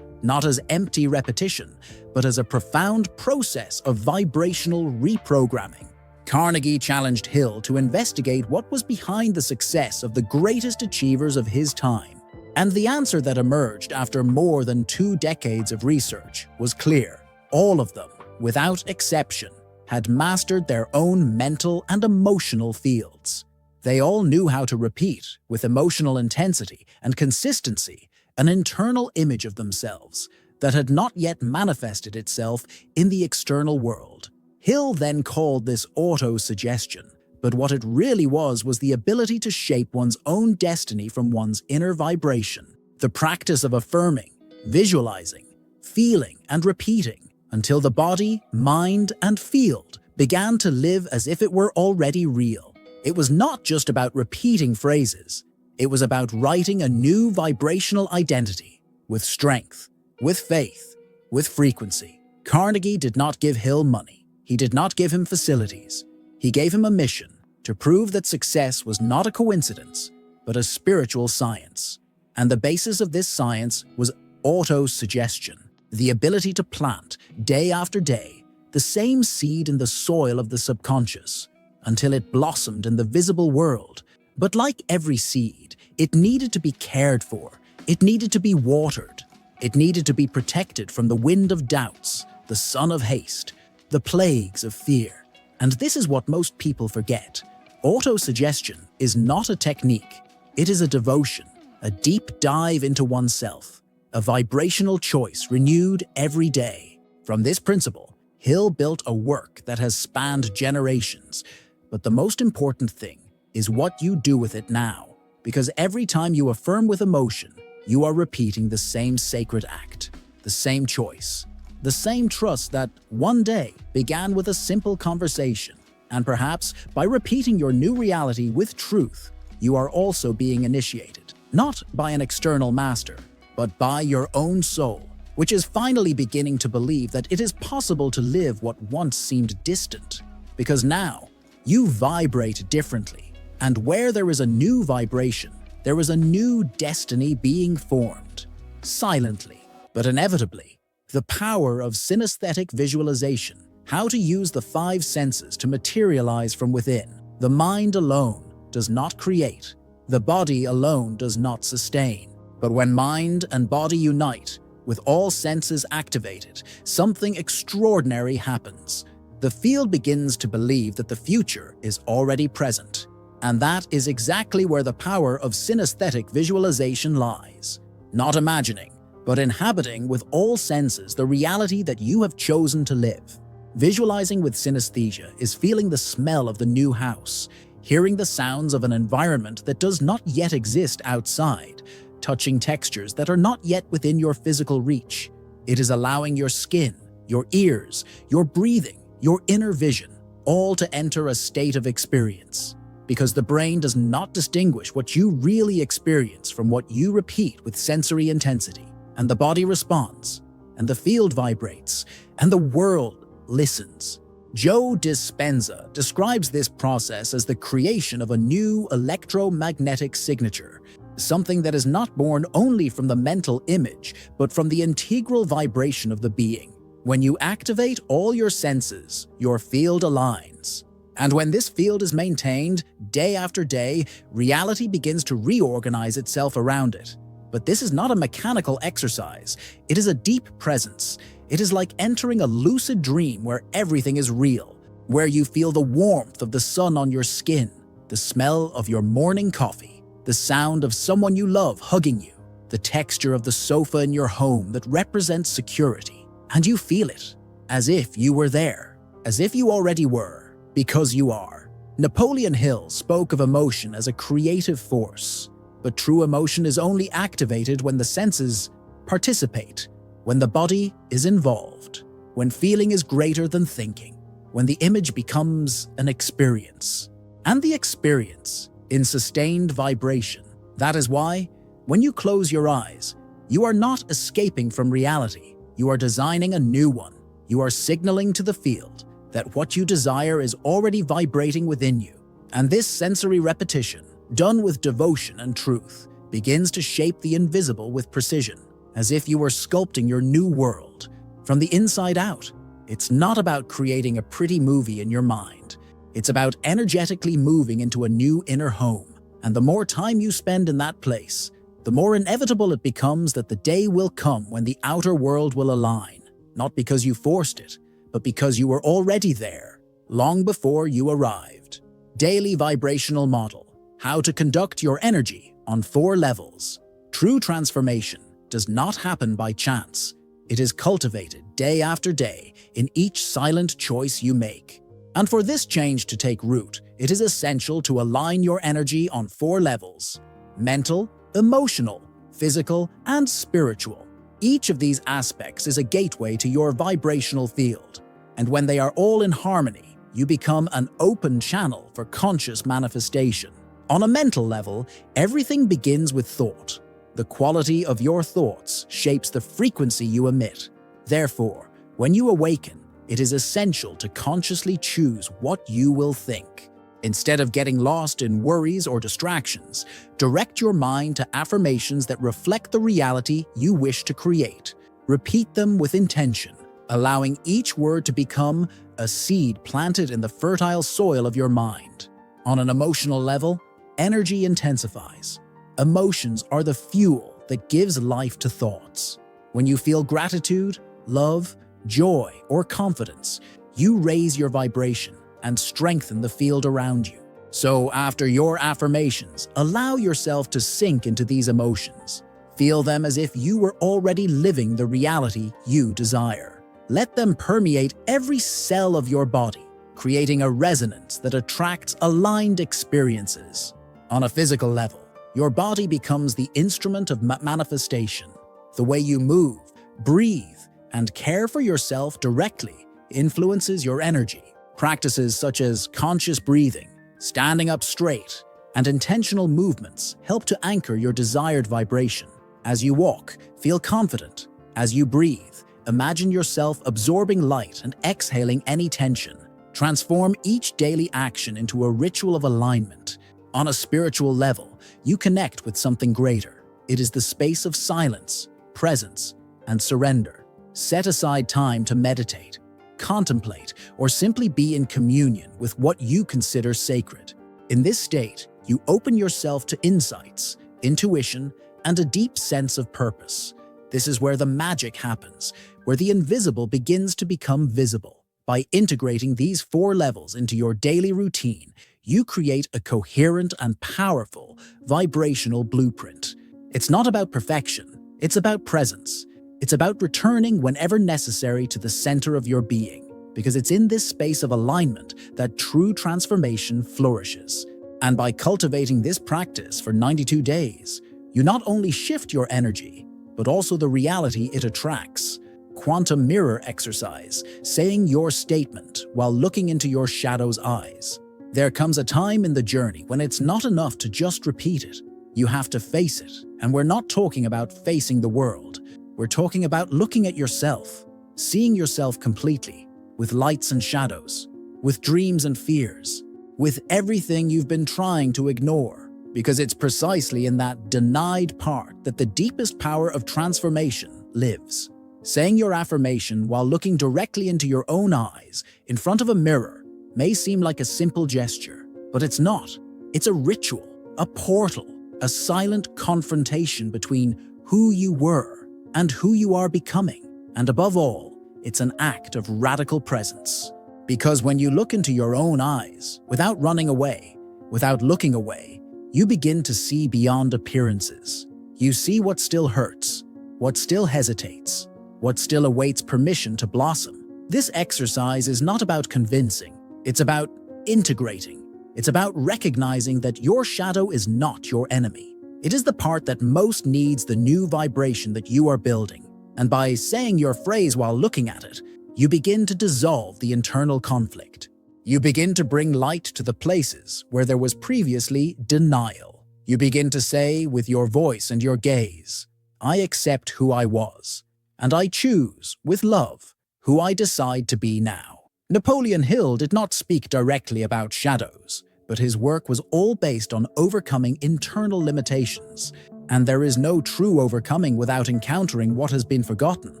not as empty repetition, but as a profound process of vibrational reprogramming. Carnegie challenged Hill to investigate what was behind the success of the greatest achievers of his time. And the answer that emerged after more than 2 decades of research was clear. All of them, without exception, had mastered their own mental and emotional fields. They all knew how to repeat, with emotional intensity and consistency, an internal image of themselves that had not yet manifested itself in the external world. Hill then called this auto-suggestion, but what it really was the ability to shape one's own destiny from one's inner vibration, the practice of affirming, visualizing, feeling, and repeating until the body, mind, and field began to live as if it were already real. It was not just about repeating phrases. It was about writing a new vibrational identity, with strength, with faith, with frequency. Carnegie did not give Hill money. He did not give him facilities. He gave him a mission to prove that success was not a coincidence, but a spiritual science. And the basis of this science was auto-suggestion, the ability to plant, day after day, the same seed in the soil of the subconscious, until it blossomed in the visible world. But like every seed, it needed to be cared for. It needed to be watered. It needed to be protected from the wind of doubts, the sun of haste, the plagues of fear. And this is what most people forget. Auto-suggestion is not a technique. It is a devotion, a deep dive into oneself, a vibrational choice renewed every day. From this principle, Hill built a work that has spanned generations. But the most important thing is what you do with it now, because every time you affirm with emotion, you are repeating the same sacred act, the same choice, the same trust that one day began with a simple conversation. And perhaps by repeating your new reality with truth, you are also being initiated, not by an external master, but by your own soul, which is finally beginning to believe that it is possible to live what once seemed distant. Because now, you vibrate differently, and where there is a new vibration, there is a new destiny being formed. Silently, but inevitably. The power of synesthetic visualization, how to use the 5 senses to materialize from within. The mind alone does not create. The body alone does not sustain. But when mind and body unite, with all senses activated, something extraordinary happens. The field begins to believe that the future is already present. And that is exactly where the power of synesthetic visualization lies. Not imagining, but inhabiting with all senses the reality that you have chosen to live. Visualizing with synesthesia is feeling the smell of the new house, hearing the sounds of an environment that does not yet exist outside, touching textures that are not yet within your physical reach. It is allowing your skin, your ears, your breathing, your inner vision, all to enter a state of experience. Because the brain does not distinguish what you really experience from what you repeat with sensory intensity. And the body responds, and the field vibrates, and the world listens. Joe Dispenza describes this process as the creation of a new electromagnetic signature, something that is not born only from the mental image, but from the integral vibration of the being. When you activate all your senses, your field aligns. And when this field is maintained, day after day, reality begins to reorganize itself around it. But this is not a mechanical exercise. It is a deep presence. It is like entering a lucid dream where everything is real, where you feel the warmth of the sun on your skin, the smell of your morning coffee, the sound of someone you love hugging you, the texture of the sofa in your home that represents security. And you feel it, as if you were there, as if you already were, because you are. Napoleon Hill spoke of emotion as a creative force. But true emotion is only activated when the senses participate, when the body is involved, when feeling is greater than thinking, when the image becomes an experience. And the experience in sustained vibration. That is why, when you close your eyes, you are not escaping from reality. You are designing a new one. You are signaling to the field that what you desire is already vibrating within you. And this sensory repetition, done with devotion and truth, begins to shape the invisible with precision, as if you were sculpting your new world from the inside out. It's not about creating a pretty movie in your mind. It's about energetically moving into a new inner home. And the more time you spend in that place, the more inevitable it becomes that the day will come when the outer world will align, not because you forced it, but because you were already there, long before you arrived. Daily Vibrational Model: How to conduct your energy on 4 levels. True transformation does not happen by chance. It is cultivated day after day in each silent choice you make. And for this change to take root, it is essential to align your energy on 4 levels: mental, emotional, physical, and spiritual. Each of these aspects is a gateway to your vibrational field. And when they are all in harmony, you become an open channel for conscious manifestation. On a mental level, everything begins with thought. The quality of your thoughts shapes the frequency you emit. Therefore, when you awaken, it is essential to consciously choose what you will think. Instead of getting lost in worries or distractions, direct your mind to affirmations that reflect the reality you wish to create. Repeat them with intention, allowing each word to become a seed planted in the fertile soil of your mind. On an emotional level, energy intensifies. Emotions are the fuel that gives life to thoughts. When you feel gratitude, love, joy, or confidence, you raise your vibration and strengthen the field around you. So after your affirmations, allow yourself to sink into these emotions. Feel them as if you were already living the reality you desire. Let them permeate every cell of your body, creating a resonance that attracts aligned experiences. On a physical level, your body becomes the instrument of manifestation. The way you move, breathe, and care for yourself directly influences your energy. Practices such as conscious breathing, standing up straight, and intentional movements help to anchor your desired vibration. As you walk, feel confident. As you breathe, imagine yourself absorbing light and exhaling any tension. Transform each daily action into a ritual of alignment. On a spiritual level, you connect with something greater. It is the space of silence, presence, and surrender. Set aside time to meditate, contemplate, or simply be in communion with what you consider sacred. In this state, you open yourself to insights, intuition, and a deep sense of purpose. This is where the magic happens, where the invisible begins to become visible. By integrating these 4 levels into your daily routine, you create a coherent and powerful vibrational blueprint. It's not about perfection, it's about presence. It's about returning whenever necessary to the center of your being, because it's in this space of alignment that true transformation flourishes. And by cultivating this practice for 92 days, you not only shift your energy, but also the reality it attracts. Quantum mirror exercise, saying your statement while looking into your shadow's eyes. There comes a time in the journey when it's not enough to just repeat it. You have to face it, and we're not talking about facing the world. We're talking about looking at yourself, seeing yourself completely, with lights and shadows, with dreams and fears, with everything you've been trying to ignore, because it's precisely in that denied part that the deepest power of transformation lives. Saying your affirmation while looking directly into your own eyes in front of a mirror may seem like a simple gesture, but it's not. It's a ritual, a portal, a silent confrontation between who you were and who you are becoming. And above all, it's an act of radical presence. Because when you look into your own eyes, without running away, without looking away, you begin to see beyond appearances. You see what still hurts, what still hesitates, what still awaits permission to blossom. This exercise is not about convincing, it's about integrating. It's about recognizing that your shadow is not your enemy. It is the part that most needs the new vibration that you are building. And by saying your phrase while looking at it, you begin to dissolve the internal conflict. You begin to bring light to the places where there was previously denial. You begin to say with your voice and your gaze, I accept who I was, and I choose, with love, who I decide to be now. Napoleon Hill did not speak directly about shadows, but his work was all based on overcoming internal limitations. And there is no true overcoming without encountering what has been forgotten.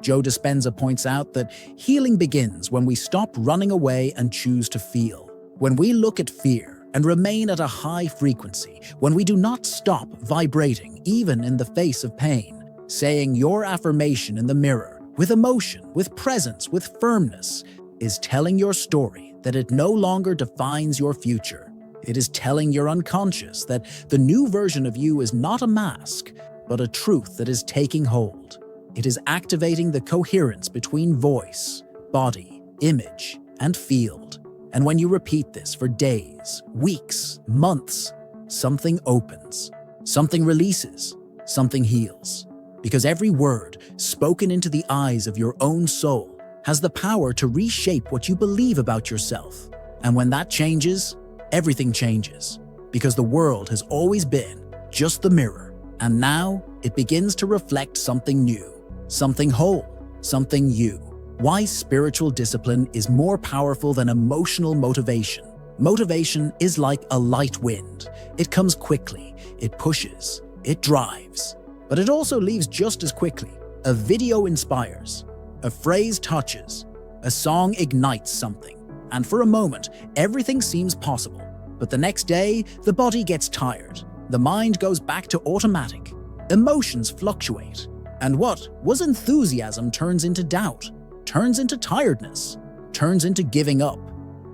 Joe Dispenza points out that healing begins when we stop running away and choose to feel. When we look at fear and remain at a high frequency, when we do not stop vibrating even in the face of pain, saying your affirmation in the mirror with emotion, with presence, with firmness, is telling your story that it no longer defines your future. It is telling your unconscious that the new version of you is not a mask, but a truth that is taking hold. It is activating the coherence between voice, body, image, and field. And when you repeat this for days, weeks, months, something opens, something releases, something heals. Because every word spoken into the eyes of your own soul has the power to reshape what you believe about yourself. And when that changes, everything changes. Because the world has always been just the mirror, and now it begins to reflect something new, something whole, something you. Why spiritual discipline is more powerful than emotional motivation. Motivation is like a light wind. It comes quickly, it pushes, it drives. But it also leaves just as quickly. A video inspires, a phrase touches, a song ignites something, and for a moment, everything seems possible. But the next day, the body gets tired, the mind goes back to automatic, emotions fluctuate, and what was enthusiasm turns into doubt, turns into tiredness, turns into giving up.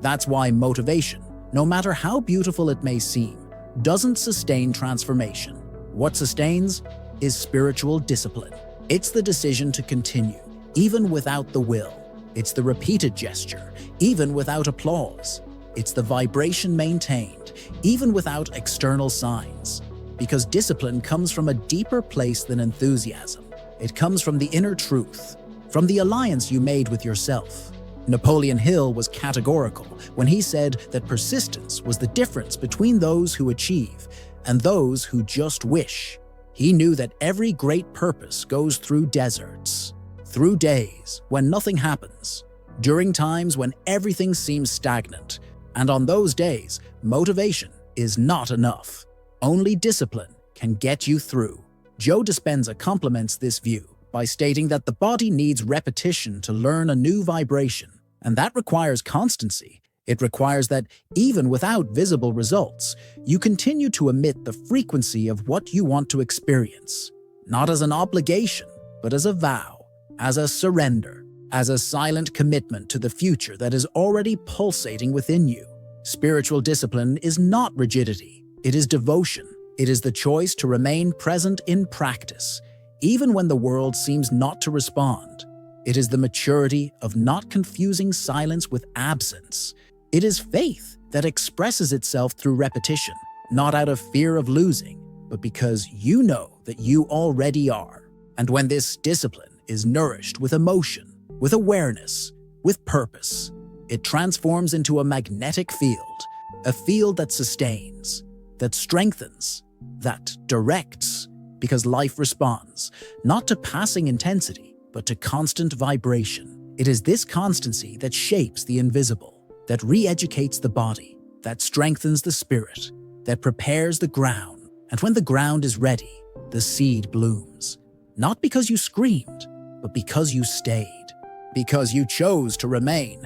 That's why motivation, no matter how beautiful it may seem, doesn't sustain transformation. What sustains is spiritual discipline. It's the decision to continue, even without the will. It's the repeated gesture, even without applause. It's the vibration maintained, even without external signs. Because discipline comes from a deeper place than enthusiasm. It comes from the inner truth, from the alliance you made with yourself. Napoleon Hill was categorical when he said that persistence was the difference between those who achieve and those who just wish. He knew that every great purpose goes through deserts, through days when nothing happens, during times when everything seems stagnant, and on those days, motivation is not enough. Only discipline can get you through. Joe Dispenza complements this view by stating that the body needs repetition to learn a new vibration, and that requires constancy. It requires that even without visible results, you continue to emit the frequency of what you want to experience, not as an obligation, but as a vow, as a surrender, as a silent commitment to the future that is already pulsating within you. Spiritual discipline is not rigidity, it is devotion. It is the choice to remain present in practice, even when the world seems not to respond. It is the maturity of not confusing silence with absence. It is faith that expresses itself through repetition, not out of fear of losing, but because you know that you already are. And when this discipline is nourished with emotion, with awareness, with purpose, it transforms into a magnetic field, a field that sustains, that strengthens, that directs, because life responds, not to passing intensity, but to constant vibration. It is this constancy that shapes the invisible, that re-educates the body, that strengthens the spirit, that prepares the ground. And when the ground is ready, the seed blooms. Not because you screamed, but because you stayed, because you chose to remain,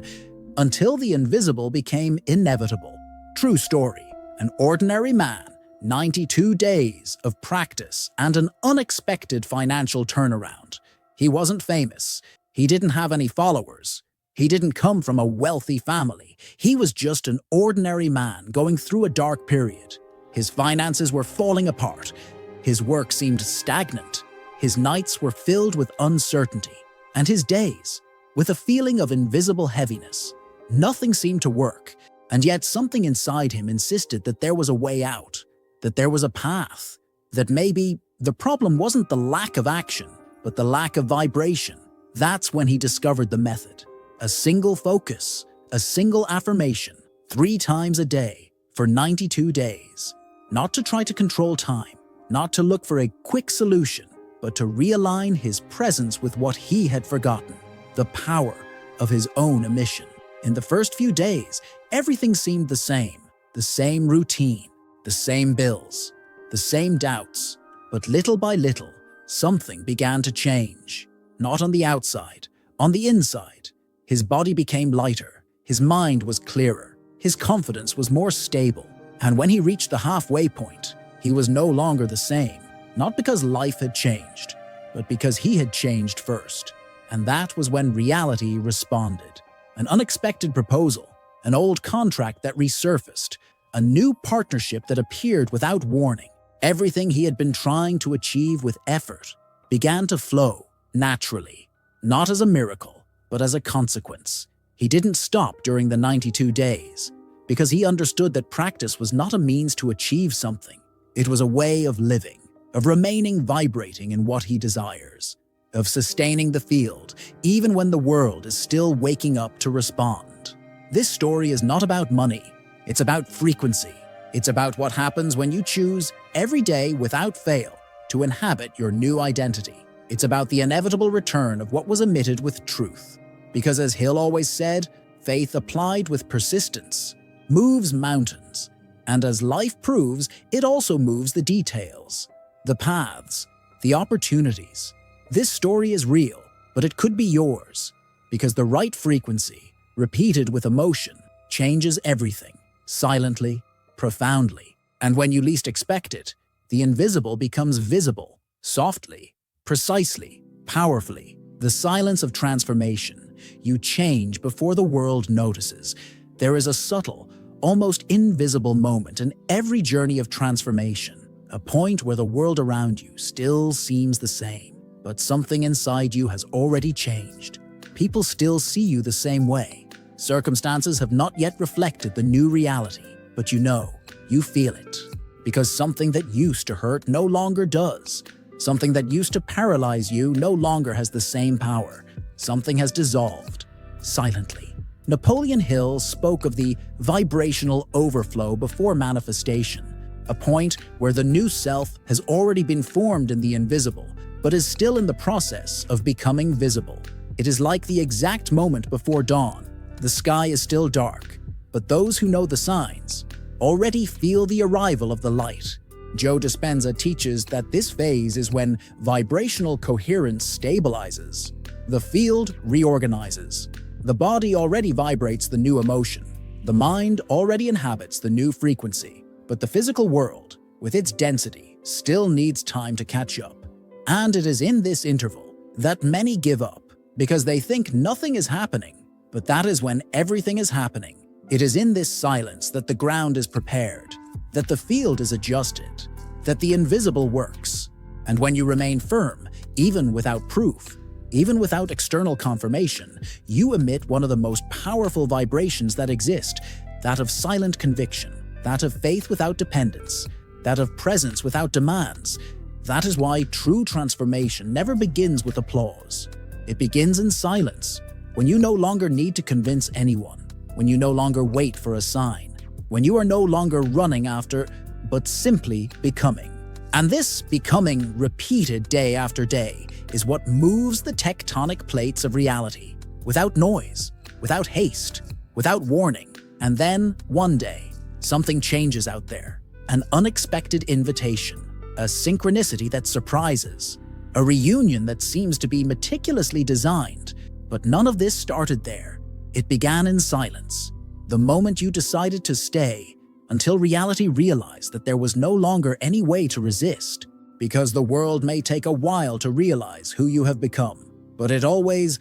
until the invisible became inevitable. True story, an ordinary man, 92 days of practice and an unexpected financial turnaround. He wasn't famous. He didn't have any followers. He didn't come from a wealthy family. He was just an ordinary man going through a dark period. His finances were falling apart. His work seemed stagnant. His nights were filled with uncertainty, and his days with a feeling of invisible heaviness. Nothing seemed to work, and yet something inside him insisted that there was a way out, that there was a path, that maybe the problem wasn't the lack of action, but the lack of vibration. That's when he discovered the method. A single focus, a single affirmation, 3 times a day for 92 days. Not to try to control time, not to look for a quick solution, but to realign his presence with what he had forgotten, the power of his own emission. In the first few days, everything seemed the same routine, the same bills, the same doubts, but little by little, something began to change. Not on the outside, on the inside. His body became lighter, his mind was clearer, his confidence was more stable, and when he reached the halfway point, he was no longer the same, not because life had changed, but because he had changed first. And that was when reality responded. An unexpected proposal, an old contract that resurfaced, a new partnership that appeared without warning. Everything he had been trying to achieve with effort began to flow naturally, not as a miracle, but as a consequence. He didn't stop during the 92 days, because he understood that practice was not a means to achieve something. It was a way of living, of remaining vibrating in what he desires, of sustaining the field, even when the world is still waking up to respond. This story is not about money. It's about frequency. It's about what happens when you choose, every day without fail, to inhabit your new identity. It's about the inevitable return of what was emitted with truth. Because as Hill always said, faith applied with persistence moves mountains. And as life proves, it also moves the details, the paths, the opportunities. This story is real, but it could be yours. Because the right frequency, repeated with emotion, changes everything, silently, profoundly. And when you least expect it, the invisible becomes visible, softly, precisely, powerfully. The silence of transformation. You change before the world notices. There is a subtle, almost invisible moment in every journey of transformation, a point where the world around you still seems the same, but something inside you has already changed. People still see you the same way. Circumstances have not yet reflected the new reality, but you feel it. Because something that used to hurt no longer does. Something that used to paralyze you no longer has the same power. Something has dissolved, silently. Napoleon Hill spoke of the vibrational overflow before manifestation, a point where the new self has already been formed in the invisible, but is still in the process of becoming visible. It is like the exact moment before dawn. The sky is still dark, but those who know the signs already feel the arrival of the light. Joe Dispenza teaches that this phase is when vibrational coherence stabilizes. The field reorganizes. The body already vibrates the new emotion. The mind already inhabits the new frequency. But the physical world, with its density, still needs time to catch up. And it is in this interval that many give up, because they think nothing is happening. But that is when everything is happening. It is in this silence that the ground is prepared, that the field is adjusted, that the invisible works. And when you remain firm, even without proof, even without external confirmation, you emit one of the most powerful vibrations that exist, that of silent conviction, that of faith without dependence, that of presence without demands. That is why true transformation never begins with applause. It begins in silence, when you no longer need to convince anyone, when you no longer wait for a sign, when you are no longer running after, but simply becoming. And this becoming, repeated day after day, is what moves the tectonic plates of reality, without noise, without haste, without warning. And then, one day, something changes out there. An unexpected invitation, a synchronicity that surprises, a reunion that seems to be meticulously designed. But none of this started there. It began in silence, the moment you decided to stay, until reality realized that there was no longer any way to resist. Because the world may take a while to realize who you have become, but it always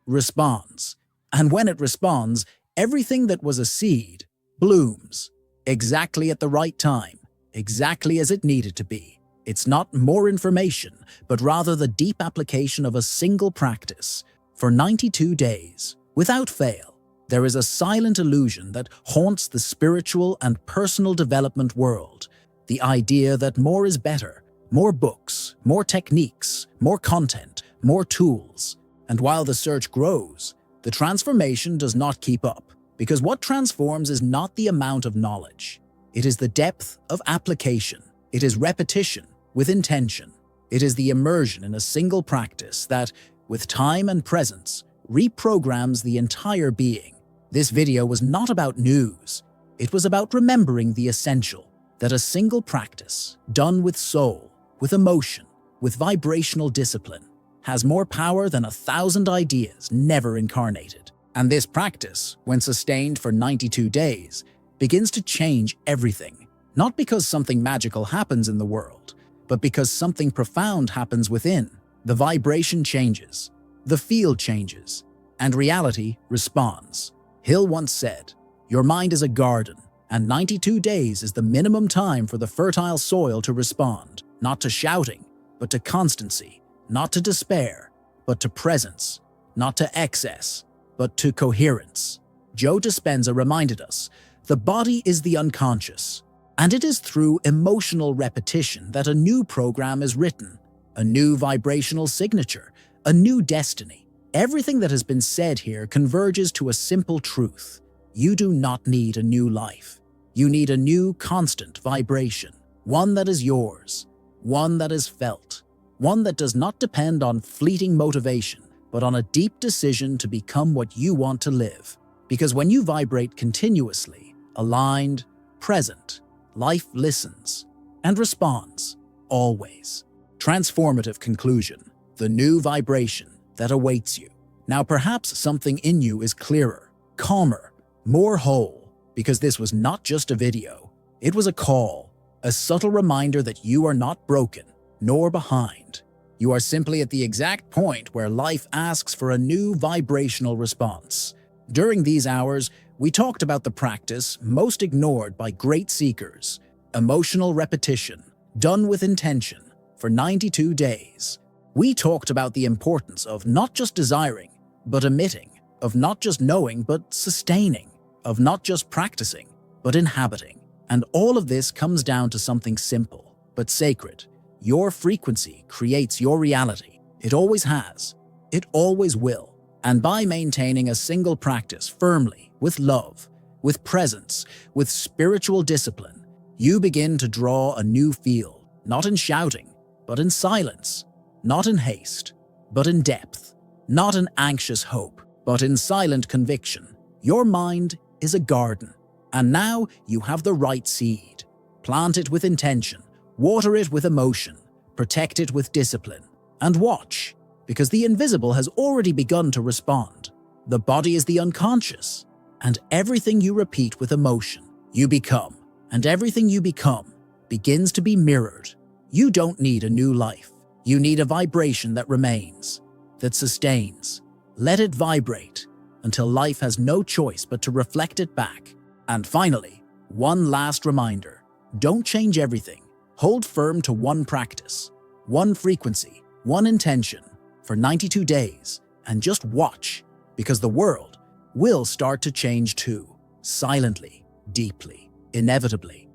responds. And when it responds, everything that was a seed blooms, exactly at the right time, exactly as it needed to be. It's not more information, but rather the deep application of a single practice. For 92 days, without fail, there is a silent illusion that haunts the spiritual and personal development world. The idea that more is better, more books, more techniques, more content, more tools. And while the search grows, the transformation does not keep up, because what transforms is not the amount of knowledge. It is the depth of application. It is repetition with intention. It is the immersion in a single practice that, with time and presence, reprograms the entire being. This video was not about news. It was about remembering the essential. That a single practice, done with soul, with emotion, with vibrational discipline, has more power than 1,000 ideas never incarnated. And this practice, when sustained for 92 days, begins to change everything. Not because something magical happens in the world, but because something profound happens within. The vibration changes, the field changes, and reality responds. Hill once said, "Your mind is a garden, and 92 days is the minimum time for the fertile soil to respond, not to shouting, but to constancy, not to despair, but to presence, not to excess, but to coherence." Joe Dispenza reminded us, the body is the unconscious, and it is through emotional repetition that a new program is written, a new vibrational signature, a new destiny. Everything that has been said here converges to a simple truth. You do not need a new life. You need a new constant vibration, one that is yours, one that is felt, one that does not depend on fleeting motivation, but on a deep decision to become what you want to live. Because when you vibrate continuously, aligned, present, life listens and responds, always. Transformative conclusion, the new vibration that awaits you. Now perhaps something in you is clearer, calmer, more whole, because this was not just a video. It was a call, a subtle reminder that you are not broken, nor behind. You are simply at the exact point where life asks for a new vibrational response. During these hours, we talked about the practice most ignored by great seekers, emotional repetition, done with intention, for 92 days. We talked about the importance of not just desiring, but emitting, of not just knowing, but sustaining, of not just practicing, but inhabiting. And all of this comes down to something simple, but sacred. Your frequency creates your reality. It always has. It always will. And by maintaining a single practice firmly, with love, with presence, with spiritual discipline, you begin to draw a new field, not in shouting, but in silence, not in haste, but in depth, not in anxious hope, but in silent conviction. Your mind is a garden, and now you have the right seed. Plant it with intention, water it with emotion, protect it with discipline, and watch, because the invisible has already begun to respond. The body is the unconscious, and everything you repeat with emotion, you become, and everything you become begins to be mirrored. You don't need a new life. You need a vibration that remains, that sustains. Let it vibrate until life has no choice but to reflect it back. And finally, one last reminder. Don't change everything. Hold firm to one practice, one frequency, one intention for 92 days, and just watch, because the world will start to change too, silently, deeply, inevitably.